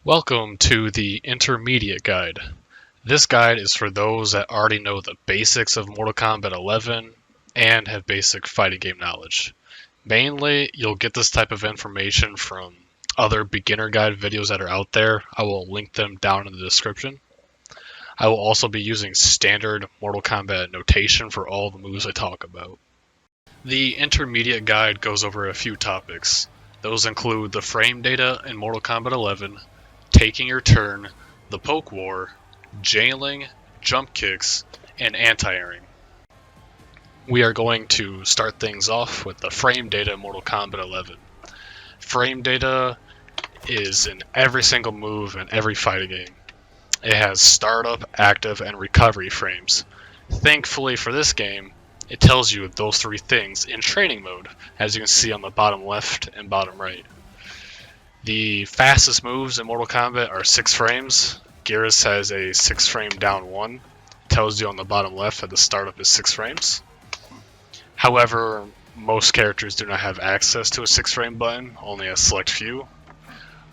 Welcome to the Intermediate Guide. This guide is for those that already know the basics of Mortal Kombat 11 and have basic fighting game knowledge. Mainly, you'll get this type of information from other beginner guide videos that are out there. I will link them down in the description. I will also be using standard Mortal Kombat notation for all the moves I talk about. The Intermediate Guide goes over a few topics. Those include the frame data in Mortal Kombat 11, taking your turn, the poke war, jailing, jump kicks, and anti-airing. We are going to start things off with the frame data in Mortal Kombat 11. Frame data is in every single move in every fighting game. It has startup, active, and recovery frames. Thankfully for this game, it tells you those three things in training mode, as you can see on the bottom left and bottom right. The fastest moves in Mortal Kombat are 6 frames. Geras has a 6 frame down 1. It tells you on the bottom left that the startup is 6 frames. However, most characters do not have access to a 6 frame button, only a select few.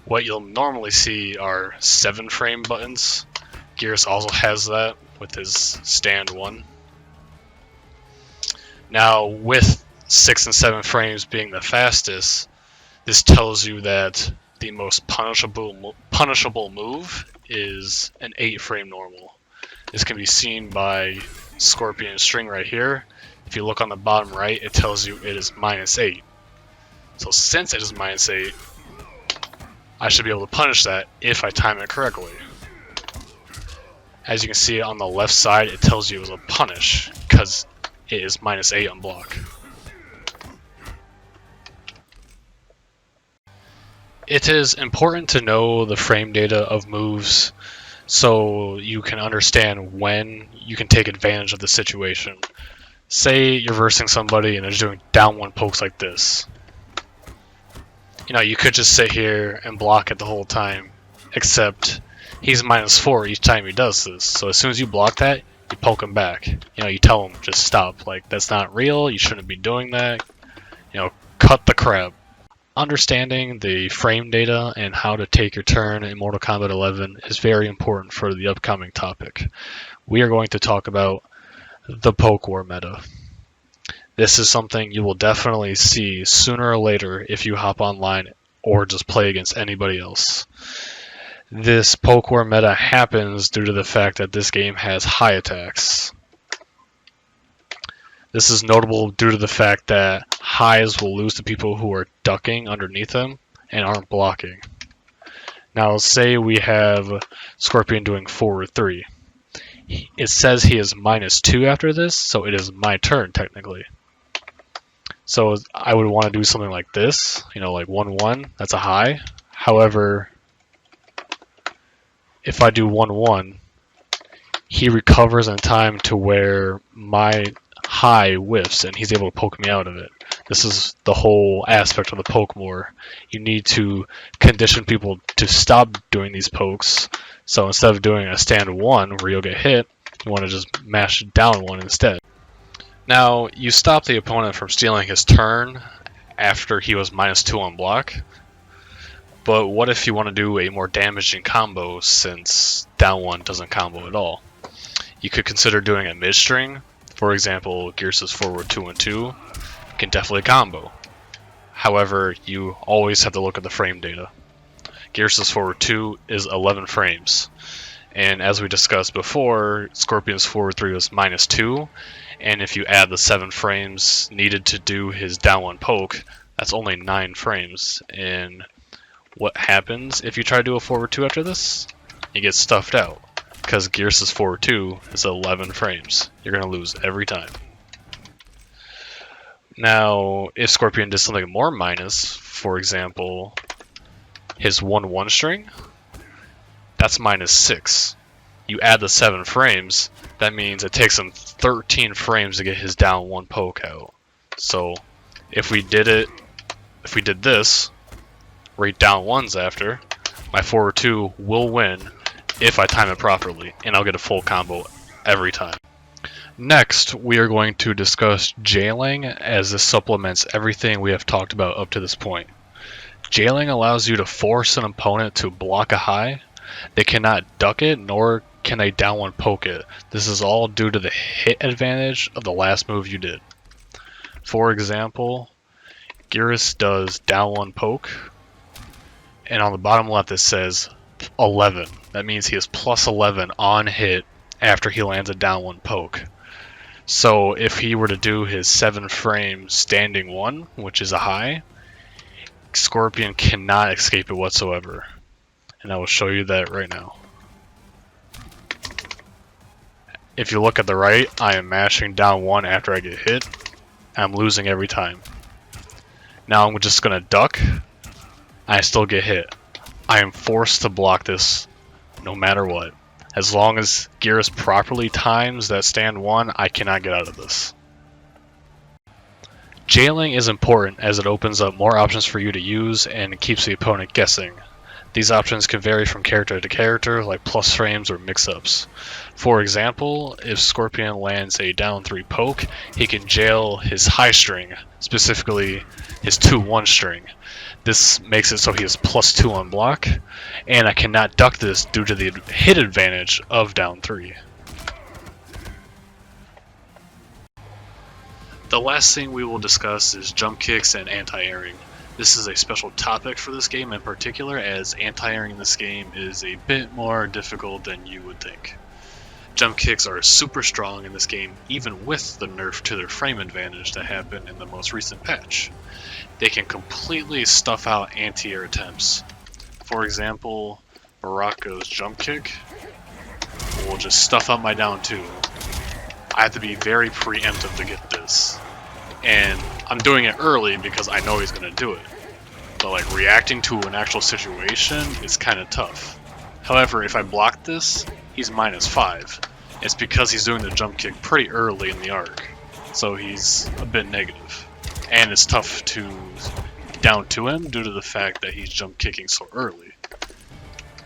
What you'll normally see are 7 frame buttons. Geras also has that with his stand 1. Now, with 6 and 7 frames being the fastest, this tells you that the most punishable move is an 8 frame normal. This can be seen by Scorpion String right here. If you look on the bottom right, it tells you it is -8. So since it is -8, I should be able to punish that if I time it correctly. As you can see on the left side, it tells you it was a punish, because it is -8 on block. It is important to know the frame data of moves so you can understand when you can take advantage of the situation. Say you're versing somebody and they're doing down 1 pokes like this. You could just sit here and block it the whole time, except he's -4 each time he does this. So as soon as you block that, you poke him back. You tell him, just stop. Like, that's not real. You shouldn't be doing that. Cut the crap. Understanding the frame data and how to take your turn in Mortal Kombat 11 is very important for the upcoming topic. We are going to talk about the poke war meta. This is something you will definitely see sooner or later if you hop online or just play against anybody else. This poke war meta happens due to the fact that this game has high attacks. This is notable due to the fact that highs will lose to people who are ducking underneath them and aren't blocking. Now say we have Scorpion doing forward 3. It says he is -2 after this, so it is my turn technically. So I would want to do something like this, like 1-1, that's a high. However, if I do 1-1, he recovers in time to where my high whiffs and he's able to poke me out of it. This is the whole aspect of the poke war. You need to condition people to stop doing these pokes. So instead of doing a stand 1 where you'll get hit, you want to just mash down 1 instead. Now, you stop the opponent from stealing his turn after he was -2 on block. But what if you want to do a more damaging combo since down 1 doesn't combo at all? You could consider doing a mid-string. For example, Geras' forward 2 and 2 can definitely combo. However, you always have to look at the frame data. Geras' forward 2 is 11 frames. And as we discussed before, Scorpion's forward 3 was -2. And if you add the 7 frames needed to do his down 1 poke, that's only 9 frames. And what happens if you try to do a forward 2 after this? You get stuffed out, because Geras' forward 2 is 11 frames. You're going to lose every time. Now, if Scorpion did something more minus, for example, his 1-1 string, that's -6. You add the 7 frames, that means it takes him 13 frames to get his down 1 poke out. So if we did this, right down 1s after, my forward 2 will win if I time it properly, and I'll get a full combo every time. Next, we are going to discuss jailing, as this supplements everything we have talked about up to this point. Jailing allows you to force an opponent to block a high. They cannot duck it, nor can they down one poke it. This is all due to the hit advantage of the last move you did. For example, Geras does down one poke, and on the bottom left it says 11. That means he is plus 11 on hit after he lands a down one poke. So if he were to do his 7 frame standing 1, which is a high, Scorpion cannot escape it whatsoever. And I will show you that right now. If you look at the right, I am mashing down 1 after I get hit. I'm losing every time. Now I'm just going to duck. I still get hit. I am forced to block this no matter what. As long as Geras properly times that stand 1, I cannot get out of this. Jailing is important as it opens up more options for you to use and keeps the opponent guessing. These options can vary from character to character, like plus frames or mix-ups. For example, if Scorpion lands a down 3 poke, he can jail his high string, specifically his 2-1 string. This makes it so he is plus 2 on block, and I cannot duck this due to the hit advantage of down 3. The last thing we will discuss is jump kicks and anti-airing. This is a special topic for this game in particular, as anti-airing in this game is a bit more difficult than you would think. Jump kicks are super strong in this game, even with the nerf to their frame advantage that happened in the most recent patch. They can completely stuff out anti-air attempts. For example, Baraka's jump kick will just stuff out my down 2. I have to be very preemptive to get this. And I'm doing it early because I know he's going to do it. But like reacting to an actual situation is kind of tough. However, if I block this, he's -5. It's because he's doing the jump kick pretty early in the arc. So he's a bit negative. And it's tough to down to him due to the fact that he's jump kicking so early.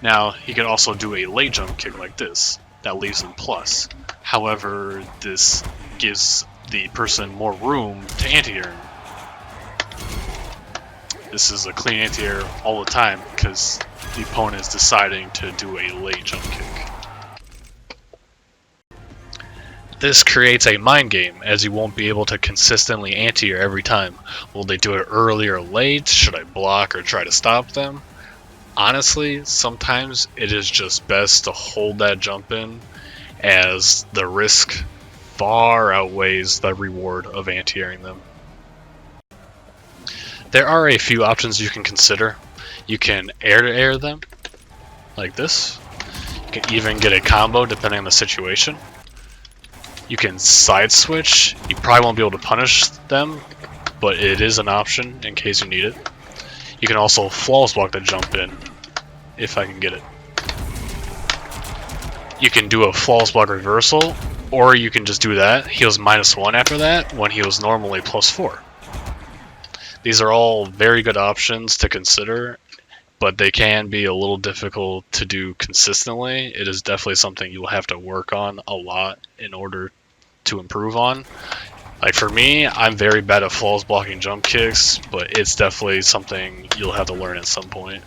Now, he could also do a late jump kick like this. That leaves him plus. However, this gives the person more room to anti-air. This is a clean anti-air all the time because the opponent is deciding to do a late jump kick. This creates a mind game, as you won't be able to consistently anti-air every time. Will they do it early or late? Should I block or try to stop them? Honestly, sometimes it is just best to hold that jump in, as the risk far outweighs the reward of anti-airing them. There are a few options you can consider. You can air-to-air them, like this. You can even get a combo depending on the situation. You can side switch. You probably won't be able to punish them, but it is an option in case you need it. You can also flawless block the jump in, if I can get it. You can do a flawless block reversal, or you can just do that. Heals -1 after that, when he was normally +4. These are all very good options to consider, but they can be a little difficult to do consistently. It is definitely something you'll have to work on a lot in order to improve on. Like for me, I'm very bad at flawless blocking jump kicks, but it's definitely something you'll have to learn at some point.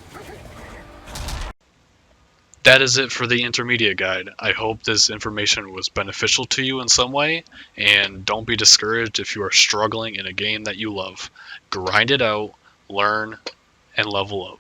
That is it for the intermediate guide. I hope this information was beneficial to you in some way, and don't be discouraged if you are struggling in a game that you love. Grind it out, learn, and level up.